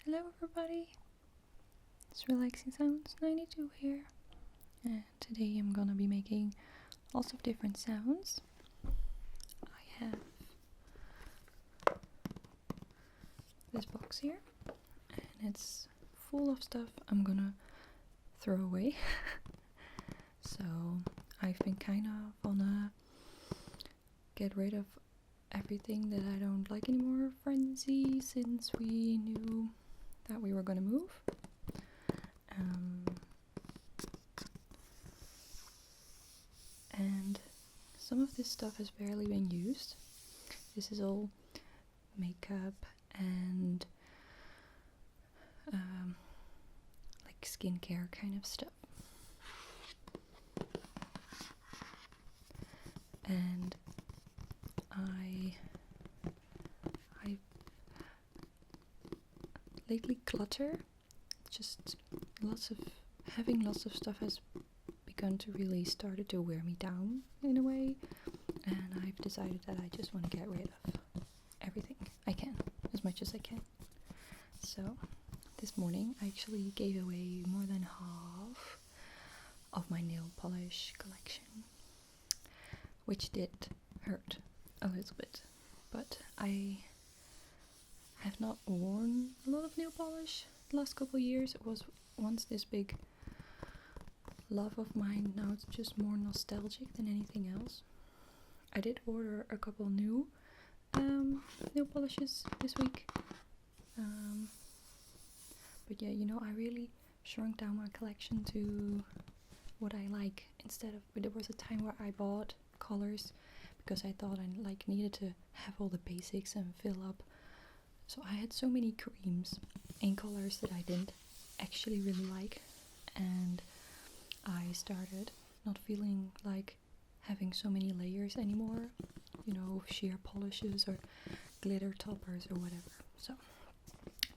Hello everybody, it's Relaxing Sounds 92 here, and today I'm gonna be making lots of different sounds. I have this box here, and it's full of stuff I'm gonna throw away. So I've been kind of on a get rid of everything that I don't like anymore frenzy since we knew that we were gonna move. And some of this stuff has barely been used. This is all makeup and like skincare kind of stuff. And I lately clutter, just having lots of stuff has begun to really started to wear me down in a way, and I've decided that I just want to get rid of everything I can, as much as I can. So this morning I actually gave away more than half of my nail polish collection, which did hurt a little bit, but I have not worn a lot of nail polish the last couple of years. It was once this big love of mine, now it's just more nostalgic than anything else. I did order a couple new nail polishes this week, but yeah, I really shrunk down my collection to what I like instead of, there was a time where I bought colors because I thought I needed to have all the basics and fill up. So I had so many creams in colors that I didn't actually really like, and I started not feeling like having so many layers anymore, sheer polishes or glitter toppers or whatever. So,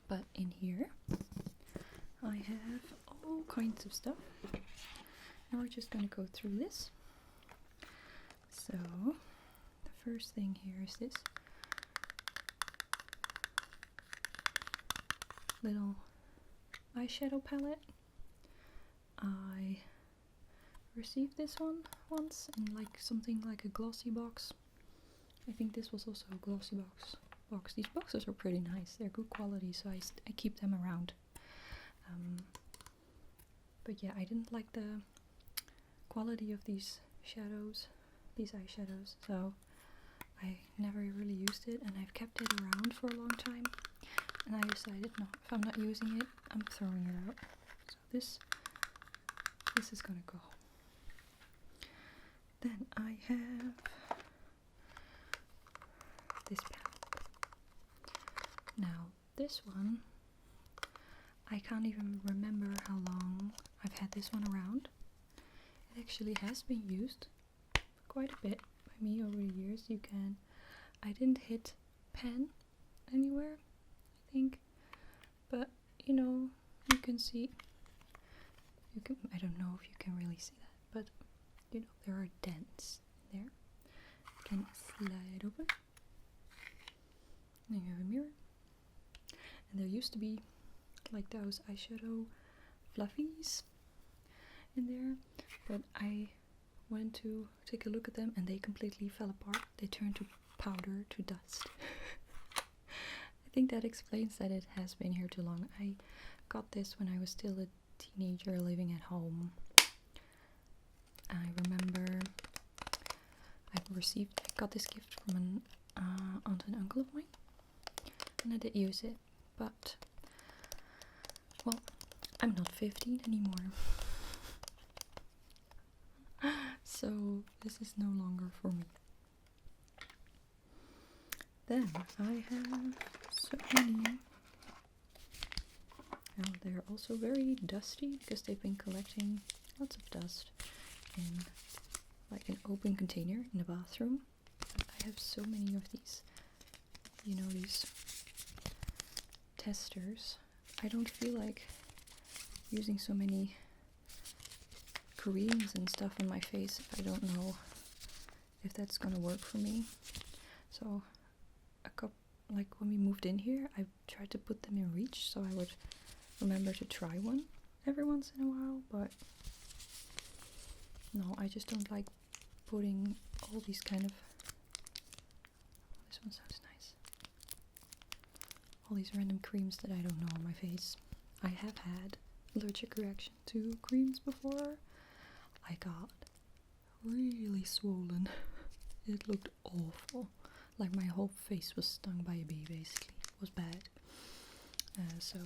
but in here I have all kinds of stuff. Now we're just gonna go through this. So the first thing here is this little eyeshadow palette. I received this one once in something like a glossy box. I think this was also a glossy box. These boxes are pretty nice, they're good quality, so I keep them around. But yeah, I didn't like the quality of these eyeshadows, so I never really used it, and I've kept it around for a long time, and I decided, no, if I'm not using it, I'm throwing it out. So this is gonna go. Then I have this palette. Now this one, I can't even remember how long I've had this one around. It actually has been used quite a bit by me over the years. I didn't hit pan anywhere, I think, but you can see, I don't know if you can really see that, but there are dents there. You can slide open. And you have a mirror. And there used to be like those eyeshadow fluffies in there, but I went to take a look at them and they completely fell apart. They turned to powder, to dust. I think that explains that it has been here too long. I got this when I was still a teenager living at home. I remember I got this gift from an aunt and uncle of mine, and I did use it, but well, I'm not 15 anymore. So this is no longer for me. Then I have so many. Now they're also very dusty because they've been collecting lots of dust in like an open container in the bathroom. I have so many of these, these testers. I don't feel like using so many creams and stuff on my face if I don't know if that's gonna work for me. So like when we moved in here, I tried to put them in reach so I would remember to try one every once in a while, but no, I just don't like putting all these kind of, this one sounds nice, all these random creams that I don't know on my face. I have had allergic reaction to creams before. I got really swollen. It looked awful. Like my whole face was stung by a bee, basically. It was bad. So,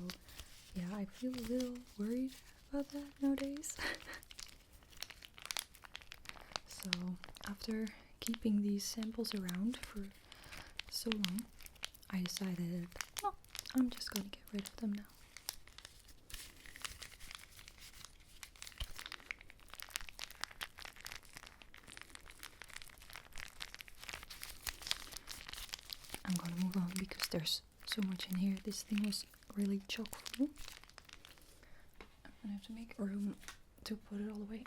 yeah, I feel a little worried about that nowadays. So, after keeping these samples around for so long, I decided, no, I'm just gonna get rid of them now. I'm gonna move on because there's so much in here. This thing was really chock full. I'm gonna have to make room to put it all away.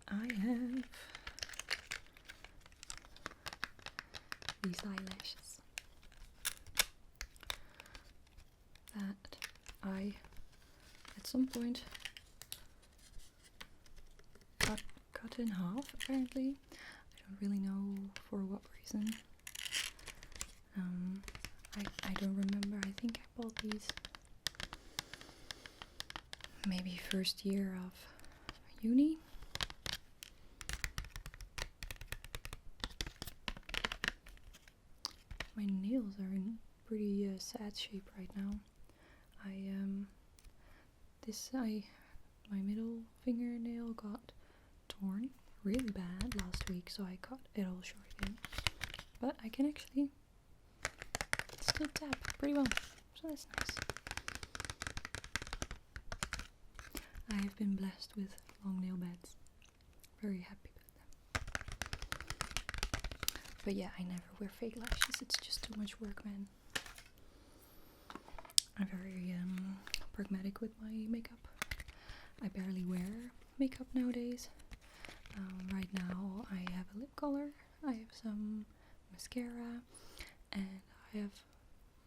I have these eyelashes that I at some point cut in half, apparently. I don't really know for what reason. I don't remember. I think I bought these maybe first year of uni. My nails are in pretty sad shape right now. My middle fingernail got torn really bad last week, so I cut it all short again. But I can actually still tap pretty well, so that's nice. I have been blessed with long nail beds. Very happy with them. But yeah, I never wear fake lashes. It's just too much work, man. I'm very pragmatic with my makeup. I barely wear makeup nowadays. Right now I have a lip color, I have some mascara, and I have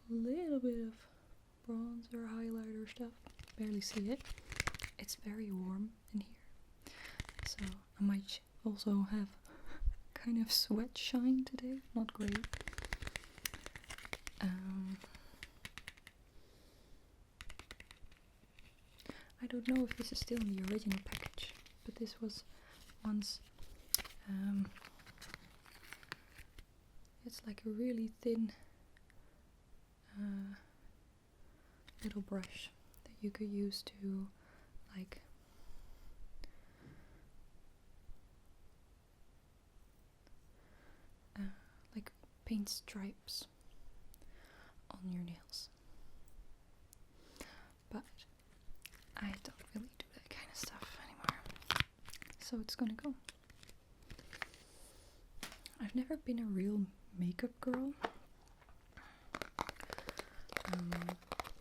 a little bit of bronzer, highlighter stuff. Barely see it. It's very warm in here, so I might also have kind of sweat shine today. Not great. I don't know if this is still in the original package, but this was once, it's like a really thin little brush that you could use to like paint stripes on your nails. But I don't really do that kind of stuff anymore, so it's gonna go. I've never been a real makeup girl.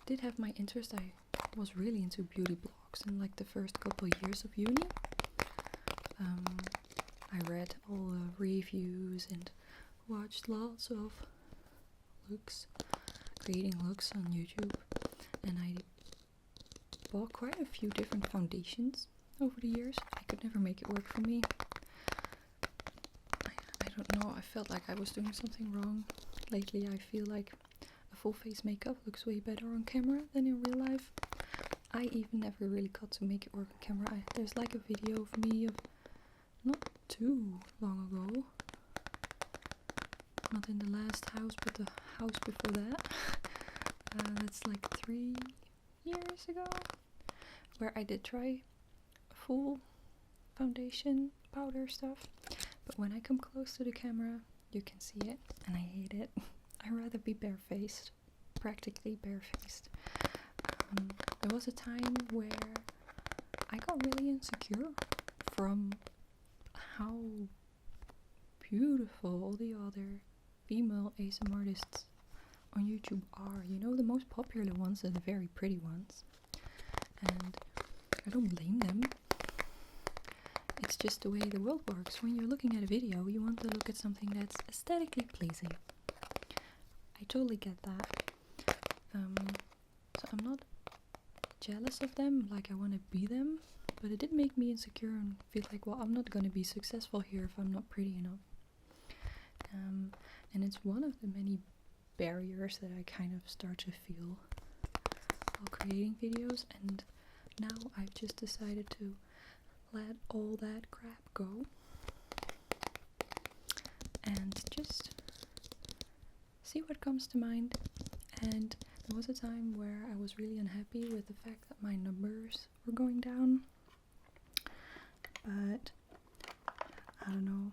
Did have my interest. I was really into beauty blogs in like the first couple years of uni. I read all the reviews and watched lots of creating looks on YouTube, and I bought quite a few different foundations over the years. I could never make it work for me. I don't know, I felt like I was doing something wrong. Lately I feel like a full face makeup looks way better on camera than in real life. I even never really got to make it work on camera. There's like a video of me of not too long ago, not in the last house but the house before that. That's like 3 years ago, where I did try full foundation powder stuff, but when I come close to the camera you can see it and I hate it. I'd rather be barefaced, practically barefaced. There was a time where I got really insecure from how beautiful all the other female ASMR artists on YouTube are. You know, the most popular ones are the very pretty ones, and I don't blame them. It's just the way the world works. When you're looking at a video, you want to look at something that's aesthetically pleasing. I totally get that. So I'm not jealous of them, like I want to be them, but it did make me insecure and feel like, well, I'm not going to be successful here if I'm not pretty enough. And it's one of the many barriers that I kind of start to feel while creating videos, and now I've just decided to let all that crap go and just see what comes to mind. And there was a time where I was really unhappy with the fact that my numbers were going down, but I don't know,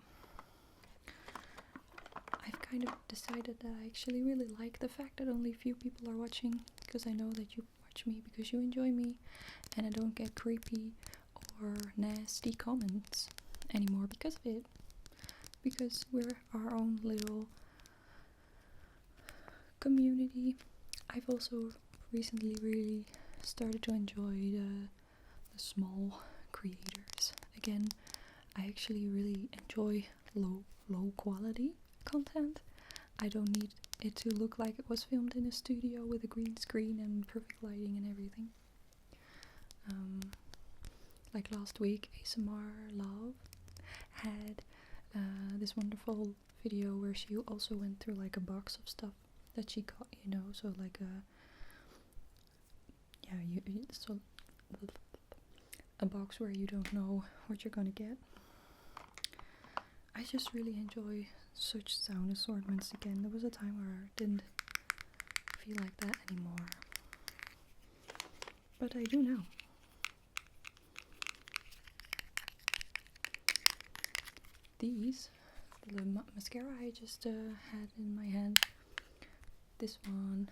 I've kind of decided that I actually really like the fact that only a few people are watching, because I know that you watch me because you enjoy me, and I don't get creepy or nasty comments anymore because of it, because we're our own little community. I've also recently really started to enjoy the small creators again. I actually really enjoy low quality content. I don't need it to look like it was filmed in a studio with a green screen and perfect lighting and everything. Like last week, ASMR Love had this wonderful video where she also went through like a box of stuff that she got, you know, so like a box where you don't know what you're gonna get. I just really enjoy such sound assortments again. There was a time where I didn't feel like that anymore, but I do now. These, the mascara I just had in my hand, this one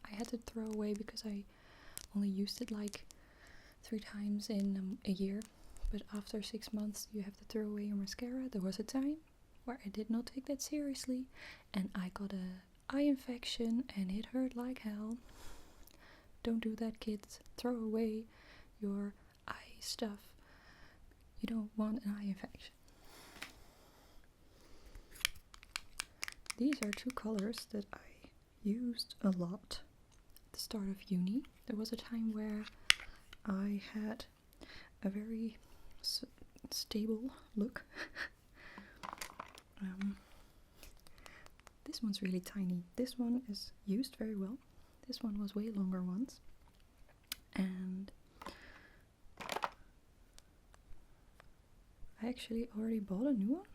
I had to throw away because I only used it like 3 times in a year, but after 6 months you have to throw away your mascara. There was a time where I did not take that seriously and I got a eye infection and it hurt like hell. Don't do that, kids. Throw away your eye stuff. You don't want an eye infection. These are 2 colors that I used a lot at the start of uni. There was a time where I had a very stable look. This one's really tiny. This one is used very well. This one was way longer once. And I actually already bought a new one.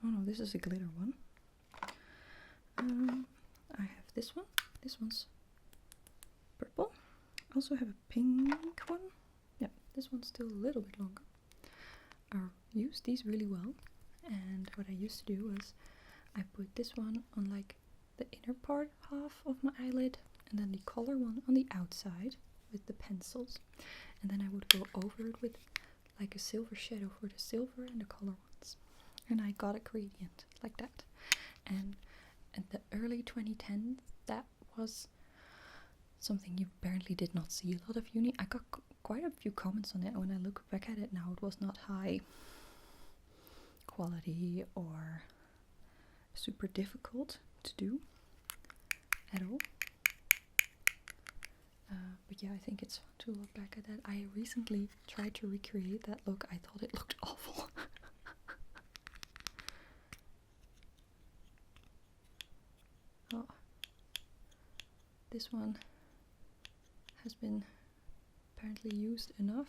Oh no, this is a glitter one. I have this one. This one's purple. I also have a pink one. Yeah, this one's still a little bit longer. I use these really well, and what I used to do was I put this one on like the inner part half of my eyelid, and then the color one on the outside with the pencils, and then I would go over it with like a silver shadow for the silver and the color ones, and I got a gradient like that. And at the early 2010s, that was something you apparently did not see a lot of uni. I got quite a few comments on it. When I look back at it now, it was not high quality or super difficult to do at all. But yeah, I think it's fun to look back at that. I recently tried to recreate that look. I thought it looked awful. Oh, this one has been apparently used enough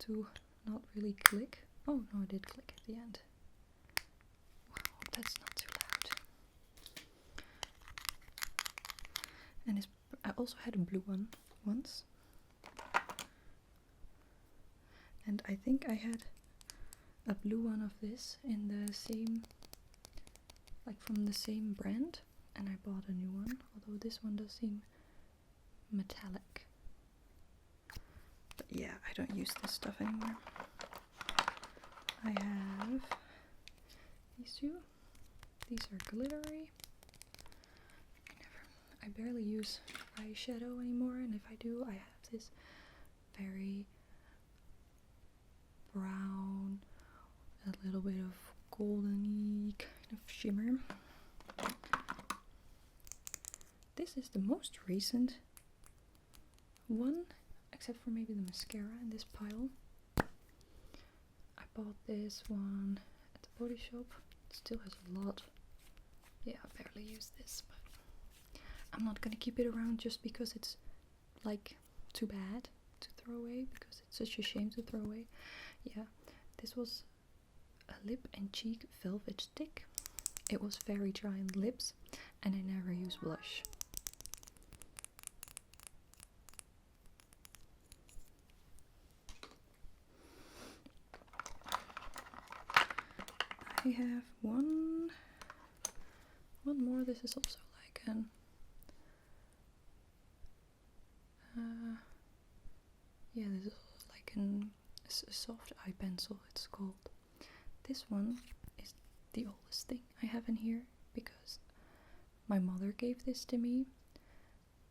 to not really click. Oh no, it did click at the end. Wow, that's not too loud. And I also had a blue one once, and I think I had a blue one of this in the same, like from the same brand, and I bought a new one, although this one does seem metallic. But yeah, I don't use this stuff anymore. I have these 2. These are glittery. I barely use eyeshadow anymore, and if I do, I have this very brown, a little bit of golden-y kind of shimmer. this is the most recent one, except for maybe the mascara in this pile. I bought this one at the body shop. It still has a lot. Yeah, I barely use this, but I'm not gonna keep it around just because it's like too bad to throw away, because it's such a shame to throw away. Yeah, this was a lip and cheek velvet stick. It was very dry on the lips, and I never use blush. I have one more. This is also like an yeah, this is like a soft eye pencil, it's called. This one is the oldest thing I have in here because my mother gave this to me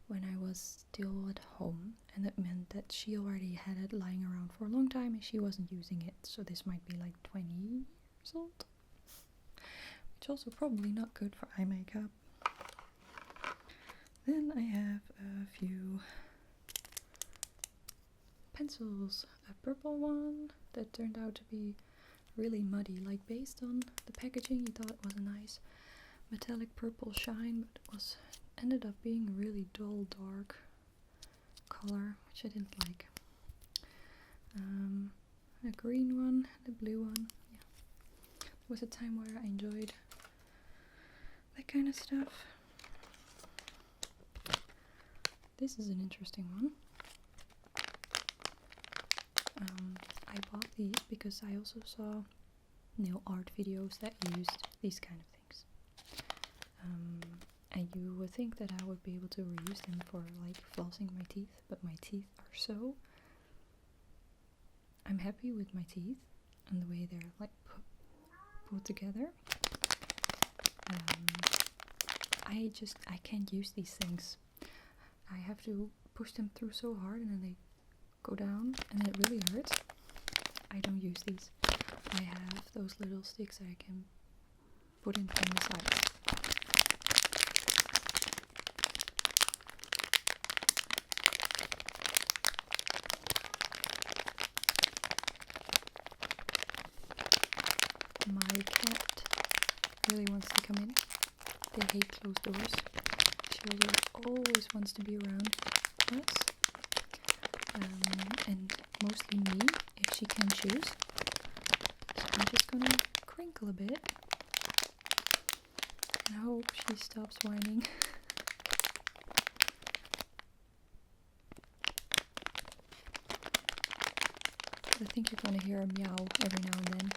when I was still at home, and it meant that she already had it lying around for a long time and she wasn't using it. So this might be like 20 years old, which also probably not good for eye makeup. Then I have a few pencils, a purple one that turned out to be really muddy, like based on the packaging you thought it was a nice metallic purple shine, but it was ended up being a really dull dark color, which I didn't like. A green one, and a blue one. Yeah, there was a time where I enjoyed that kind of stuff. This is an interesting one. I bought these because I also saw nail art videos that used these kind of things. And you would think that I would be able to reuse them for like flossing my teeth, but my teeth are so... I'm happy with my teeth and the way they're like put together. I can't use these things. I have to push them through so hard and then they go down and it really hurts. I don't use these. I have those little sticks that I can put in from the sides. My cat really wants to come in. They hate closed doors. She always wants to be around us. And mostly me, if she can choose. So I'm just gonna crinkle a bit. And I hope she stops whining. I think you're gonna hear a meow every now and then.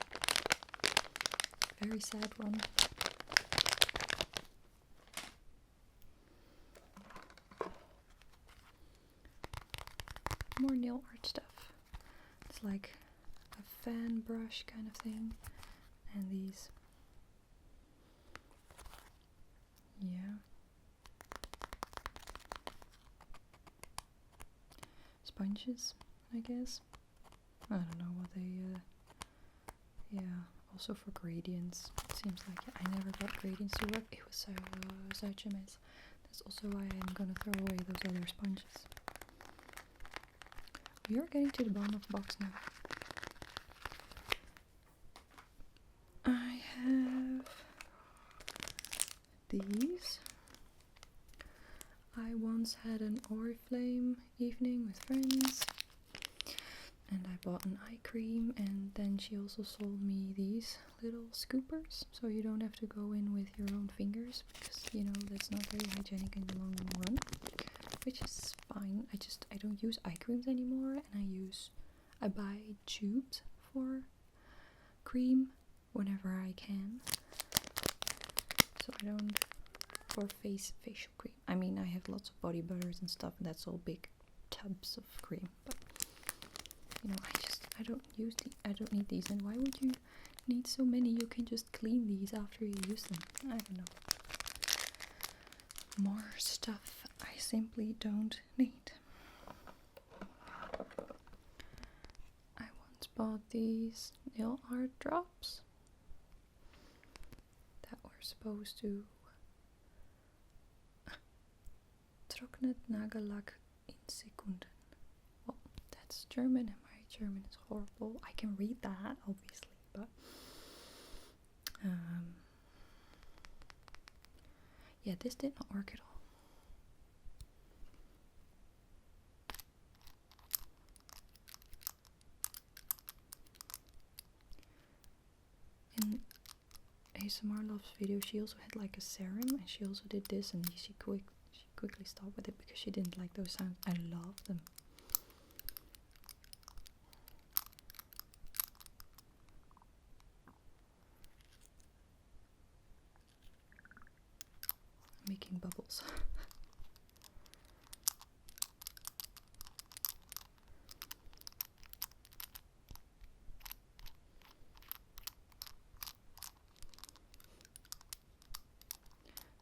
Very sad one. More nail art stuff. It's like a fan brush kind of thing, and these, yeah, sponges, I guess. I don't know what they, yeah, also for gradients. It seems like I never got gradients to work. It was such a mess. That's also why I'm gonna throw away those other sponges. We are getting to the bottom of the box now. I have these. I once had an Oriflame evening with friends, and I bought an eye cream, and then she also sold me these little scoopers, so you don't have to go in with your own fingers, because you know that's not very hygienic in the long run, which is fine. I don't use eye creams anymore, and I buy tubes for cream whenever I can, so I don't, for facial cream. I mean, I have lots of body butters and stuff, and that's all big tubs of cream, but you know, I don't need these. And why would you need so many? You can just clean these after you use them. I don't know. More stuff I simply don't need. I once bought these nail art drops that were supposed to Trocknet Nagellack in Sekunden. Well, that's German and my German is horrible. I can read that, obviously, but yeah, this did not work at all. In ASMR Love's video, she also had like a serum, and she also did this, and she quickly stopped with it because she didn't like those sounds. I love them. Making bubbles.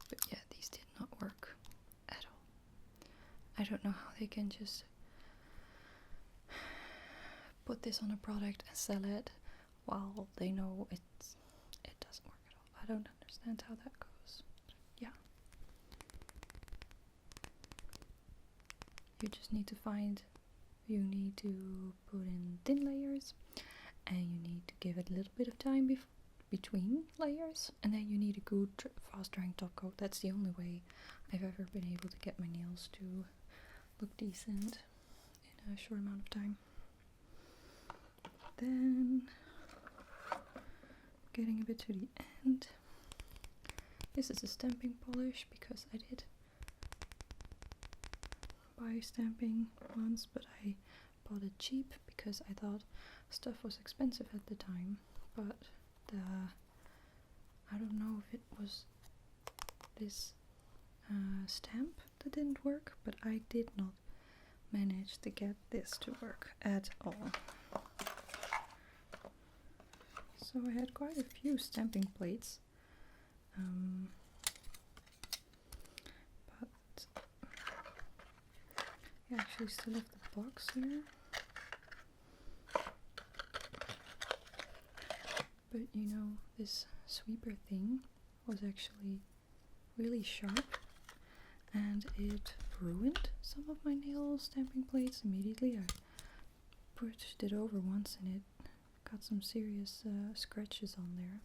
But yeah, these did not work at all. I don't know how they can just put this on a product and sell it while they know it doesn't work at all. I don't understand how that goes. But yeah. You just need to you need to put in thin layers, and you need to give it a little bit of time between layers, and then you need a good fast drying top coat. That's the only way I've ever been able to get my nails to look decent in a short amount of time. Then, getting a bit to the end, this is a stamping polish because I did buy stamping once, but I bought it cheap because I thought stuff was expensive at the time, but I don't know if it was this stamp that didn't work, but I did not manage to get this to work at all. So I had quite a few stamping plates, but I actually still have the box here. But you know, this sweeper thing was actually really sharp, and it ruined some of my nail stamping plates immediately. I pushed it over once and it got some serious scratches on there.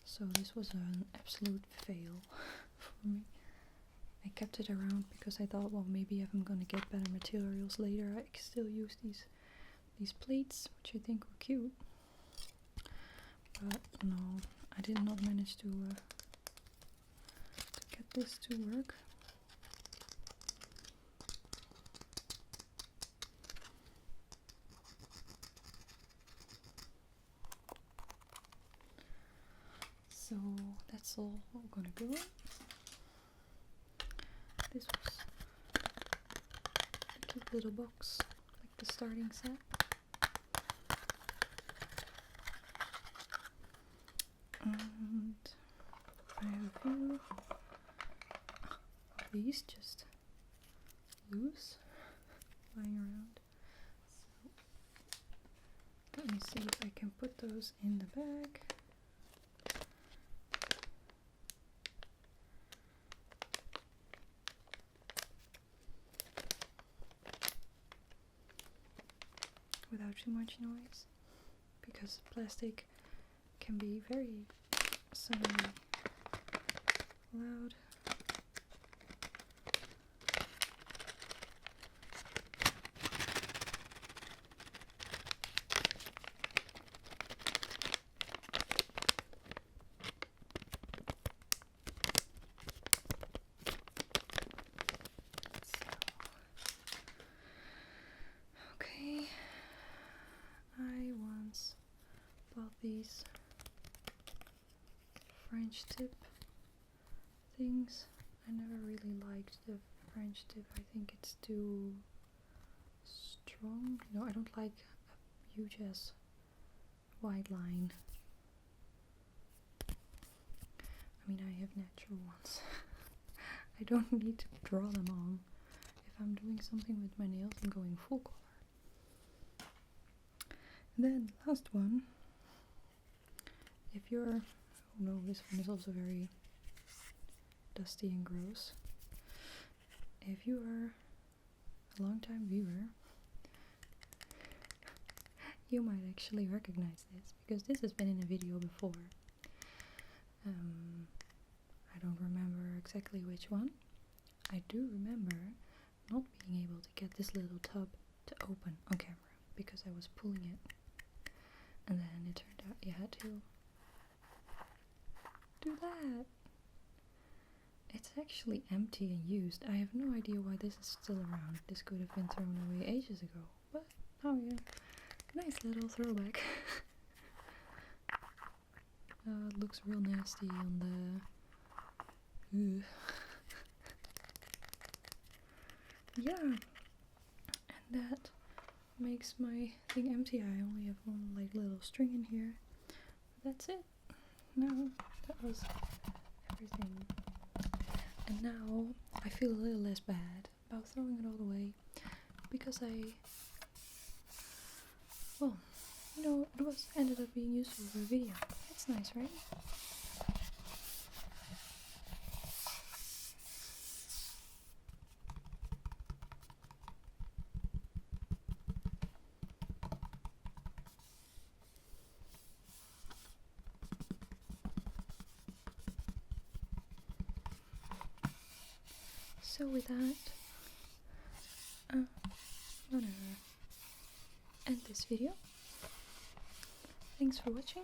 So this was an absolute fail for me. I kept it around because I thought, well, maybe if I'm gonna get better materials later, I can still use these plates, which I think were cute. But no, I did not manage to get this to work. So that's all I'm gonna go in. This was a cute little box, like the starting set. And I have a few of these just loose lying around. So let me see if I can put those in the bag. Without too much noise, because plastic can be very suddenly loud. Okay, I once bought these French tip things. I never really liked the French tip. I think it's too strong. You know, I don't like a huge ass white line. I mean, I have natural ones. I don't need to draw them on. If I'm doing something with my nails, I'm going full color. Then last one, if you're, oh no, this one is also very dusty and gross. if you are a long-time viewer, you might actually recognize this, because this has been in a video before. I don't remember exactly which one. I do remember not being able to get this little tub to open on camera because I was pulling it, and then it turned out you had to do that. It's actually empty and used. I have no idea why this is still around. This could have been thrown away ages ago, but oh yeah, nice little throwback. It looks real nasty on the yeah, and that makes my thing empty. I only have one like little string in here. That's it. No, that was everything. And now I feel a little less bad about throwing it all away, because well, you know, it was ended up being useful for a video. That's nice, right? So with that, I'm gonna end this video. Thanks for watching.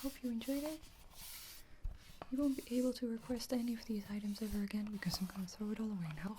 Hope you enjoyed it. You won't be able to request any of these items ever again because I'm gonna throw it all away now.